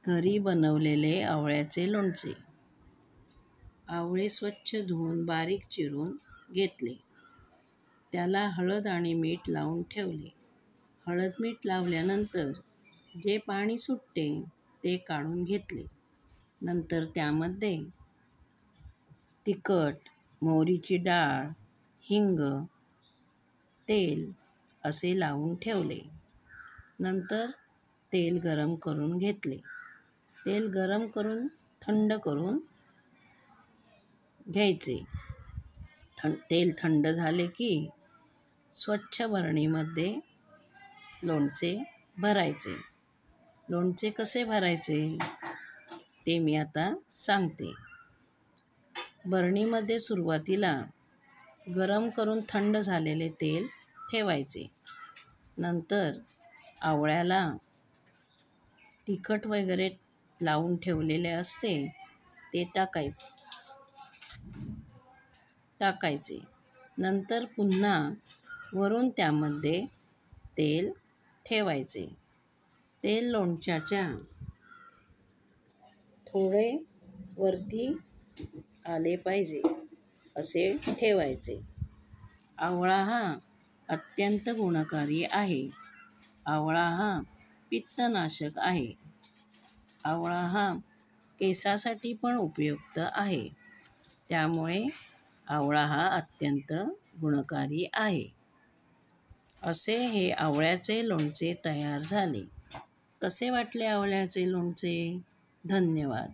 घरी बनवलेले आवळ्याचे लोणचे. आवळे स्वच्छ धुवून बारीक चिरून घेतले. त्याला हळद आणि मीठ लावून ठेवले. हळद मीठ लावल्यानंतर जे पाणी सुटते ते काढून घेतले. नंतर त्यामध्ये तिखट, मोहरीची डाळ, हिंग, तेल असे लावून ठेवले. नंतर तेल गरम करून घेतले. तेल गरम करून थंड करून घ्यायचे. तेल थंड झाले की स्वच्छ बरणीमध्ये लोणचे भरायचे. लोणचे कसे भरायचे ते मी आता सांगते. बरणीमध्ये सुरुवातीला गरम करून थंड झालेले तेल ठेवायचे. नंतर आवळ्याला तिखट वगैरे लावून ठेवलेले असते ते टाकायचे. नंतर पुन्हा वरून त्यामध्ये तेल ठेवायचे. तेल लोणच्याच्या थोडे वरती आले पाहिजे असे ठेवायचे. आवळा हा अत्यंत गुणकारी आहे. आवळा हा पित्तनाशक आहे. आवळा हा केसासाठी पण उपयुक्त आहे. त्यामुळे आवळा हा अत्यंत गुणकारी आहे. असे हे आवळ्याचे लोणचे तयार झाले. कसे वाटले आवळ्याचे लोणचे? धन्यवाद.